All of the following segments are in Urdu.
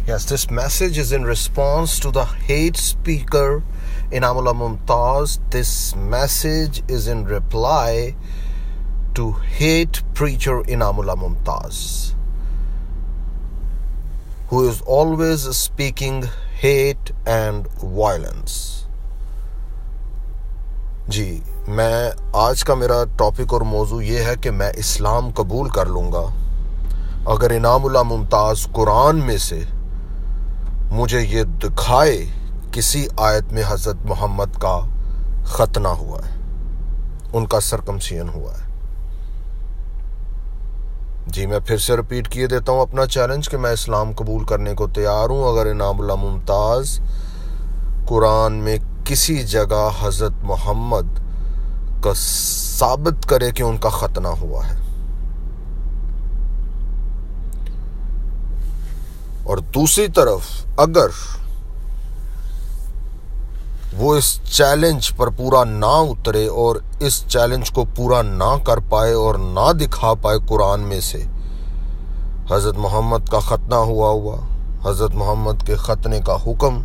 Yes, this message is in response to the hate speaker Inamullah Mumtaz. This message is in reply to hate preacher Inamullah Mumtaz, who is always speaking hate and violence. جی میں آج کا میرا ٹاپک اور موضوع یہ ہے کہ میں اسلام قبول کر لوں گا اگر انعام اللہ ممتاز قرآن میں سے مجھے یہ دکھائے کسی آیت میں حضرت محمد کا ختنہ ہوا ہے، ان کا سرکمسیشن ہوا ہے۔ جی میں پھر سے رپیٹ کیے دیتا ہوں اپنا چیلنج کہ میں اسلام قبول کرنے کو تیار ہوں اگر انعام اللہ ممتاز قرآن میں کسی جگہ حضرت محمد کا ثابت کرے کہ ان کا ختنہ ہوا ہے۔ اور دوسری طرف اگر وہ اس چیلنج پر پورا نہ اترے اور اس چیلنج کو پورا نہ کر پائے اور نہ دکھا پائے قرآن میں سے حضرت محمد کا ختنہ ہوا حضرت محمد کے ختنے کا حکم،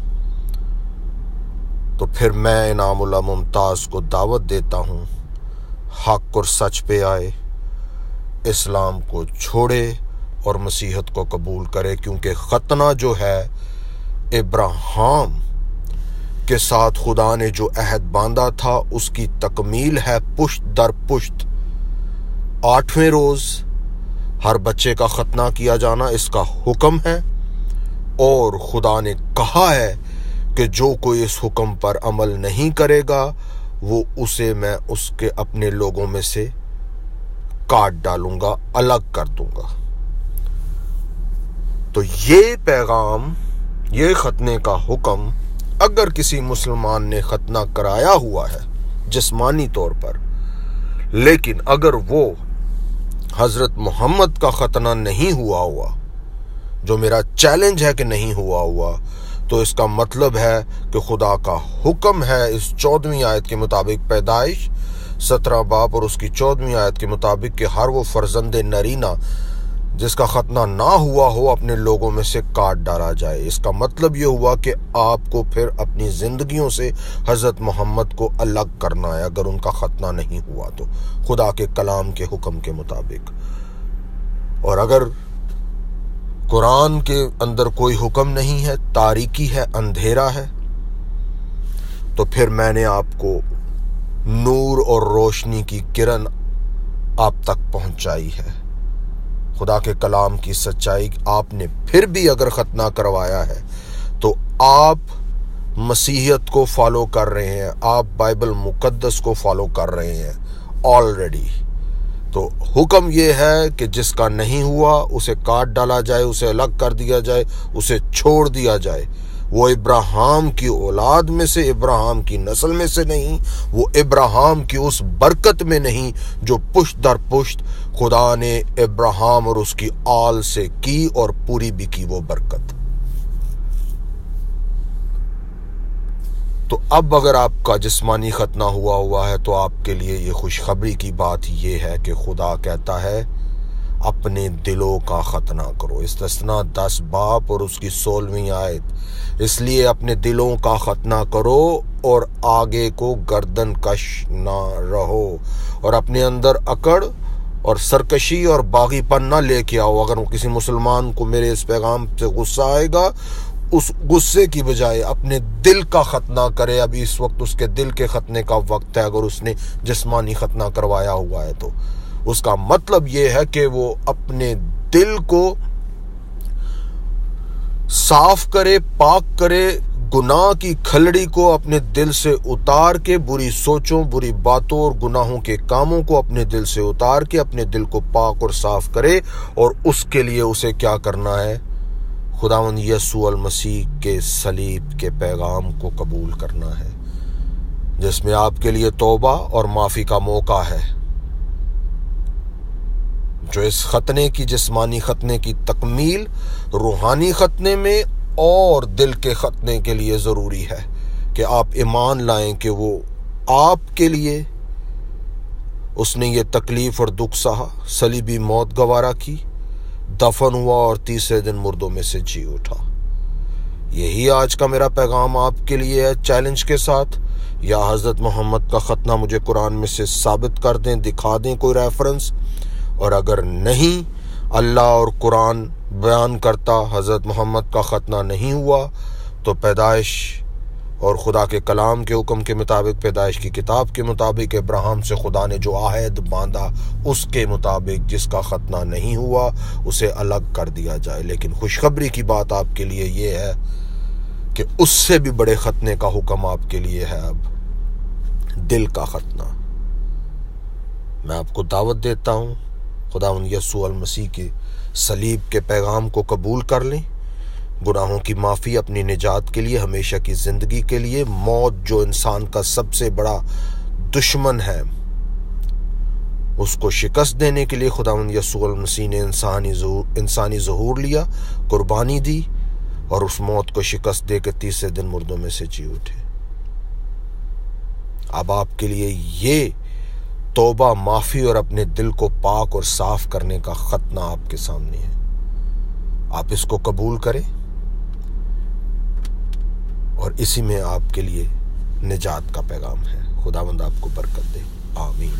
تو پھر میں انعام اللہ ممتاز کو دعوت دیتا ہوں حق اور سچ پہ آئے، اسلام کو چھوڑے اور مسیحیت کو قبول کرے، کیونکہ ختنہ جو ہے ابراہیم کے ساتھ خدا نے جو عہد باندھا تھا اس کی تکمیل ہے پشت در پشت۔ 8ویں روز ہر بچے کا ختنہ کیا جانا اس کا حکم ہے، اور خدا نے کہا ہے کہ جو کوئی اس حکم پر عمل نہیں کرے گا وہ اسے میں اس کے اپنے لوگوں میں سے کاٹ ڈالوں گا، الگ کر دوں گا۔ تو یہ پیغام، یہ ختنے کا حکم اگر کسی مسلمان نے ختنہ کرایا ہوا ہے جسمانی طور پر، لیکن اگر وہ حضرت محمد کا ختنہ نہیں ہوا جو میرا چیلنج ہے کہ نہیں ہوا تو اس کا مطلب ہے کہ خدا کا حکم ہے اس 14ویں آیت کے مطابق، پیدائش 17 باب اور اس کی 14ویں آیت کے مطابق، کہ ہر وہ فرزند نرینہ جس کا ختنہ نہ ہوا ہو اپنے لوگوں میں سے کاٹ ڈالا جائے۔ اس کا مطلب یہ ہوا کہ آپ کو پھر اپنی زندگیوں سے حضرت محمد کو الگ کرنا ہے اگر ان کا ختنہ نہیں ہوا تو، خدا کے کلام کے حکم کے مطابق۔ اور اگر قرآن کے اندر کوئی حکم نہیں ہے، تاریکی ہے، اندھیرا ہے، تو پھر میں نے آپ کو نور اور روشنی کی کرن آپ تک پہنچائی ہے، خدا کے کلام کی سچائی۔ آپ نے پھر بھی اگر ختنہ کروایا ہے تو آپ مسیحیت کو فالو کر رہے ہیں، آپ بائبل مقدس کو فالو کر رہے ہیں آلریڈی۔ تو حکم یہ ہے کہ جس کا نہیں ہوا اسے کاٹ ڈالا جائے، اسے الگ کر دیا جائے، اسے چھوڑ دیا جائے۔ وہ ابراہیم کی اولاد میں سے، ابراہیم کی نسل میں سے نہیں، وہ ابراہیم کی اس برکت میں نہیں جو پشت در پشت خدا نے ابراہیم اور اس کی آل سے کی اور پوری بھی کی وہ برکت۔ تو اب اگر آپ کا جسمانی ختنہ ہوا ہے تو آپ کے لیے یہ خوشخبری کی بات یہ ہے کہ خدا کہتا ہے اپنے دلوں کا ختنہ کرو۔ استثناء 10 باب اور اس کی 16ویں آیت، اس لیے اپنے دلوں کا ختنہ کرو اور آگے کو گردن کش نہ رہو، اور اپنے اندر اکڑ اور سرکشی اور باغی پن نہ لے کے آؤ۔ اگر کسی مسلمان کو میرے اس پیغام سے غصہ آئے گا، اس غصے کی بجائے اپنے دل کا ختنہ کرے۔ ابھی اس وقت اس کے دل کے ختنے کا وقت ہے اگر اس نے جسمانی ختنہ کروایا ہوا ہے تو۔ اس کا مطلب یہ ہے کہ وہ اپنے دل کو صاف کرے، پاک کرے، گناہ کی کھلڑی کو اپنے دل سے اتار کے، بری سوچوں، بری باتوں اور گناہوں کے کاموں کو اپنے دل سے اتار کے اپنے دل کو پاک اور صاف کرے، اور اس کے لیے اسے کیا کرنا ہے؟ خداوند یسوع المسیح کے صلیب کے پیغام کو قبول کرنا ہے، جس میں آپ کے لیے توبہ اور معافی کا موقع ہے، جو اس ختنے کی، جسمانی ختنے کی تکمیل روحانی ختنے میں اور دل کے ختنے کے لیے ضروری ہے کہ آپ ایمان لائیں کہ وہ آپ کے لیے اس نے یہ تکلیف اور دکھ سہا، صلیبی موت گوارا کی، دفن ہوا اور تیسرے دن مردوں میں سے جی اٹھا۔ یہی آج کا میرا پیغام آپ کے لیے ہے چیلنج کے ساتھ. یا حضرت محمد کا ختنہ مجھے قرآن میں سے ثابت کر دیں, دکھا دیں کوئی ریفرنس, اور اگر نہیں اللہ اور قرآن بیان کرتا حضرت محمد کا ختنہ نہیں ہوا, تو پیدائش اور خدا کے کلام کے حکم کے مطابق, پیدائش کی کتاب کے مطابق, ابراہیم سے خدا نے جو عہد باندھا اس کے مطابق جس کا ختنہ نہیں ہوا اسے الگ کر دیا جائے. لیکن خوشخبری کی بات آپ کے لیے یہ ہے کہ اس سے بھی بڑے ختنے کا حکم آپ کے لیے ہے, اب دل کا ختنہ. میں آپ کو دعوت دیتا ہوں, خداوند یسوع المسیح کے صلیب کے پیغام کو قبول کر لیں, گناہوں کی معافی, اپنی نجات کے لیے, ہمیشہ کی زندگی کے لیے. موت جو انسان کا سب سے بڑا دشمن ہے, اس کو شکست دینے کے لیے خداوند یسوع المسیح نے انسانی ظہور لیا, قربانی دی, اور اس موت کو شکست دے کے تیسرے دن مردوں میں سے جی اٹھے. اب آپ کے لیے یہ توبہ, معافی اور اپنے دل کو پاک اور صاف کرنے کا ختنہ آپ کے سامنے ہے. آپ اس کو قبول کریں, اور اسی میں آپ کے لیے نجات کا پیغام ہے. خداوند آپ کو برکت دے. آمین.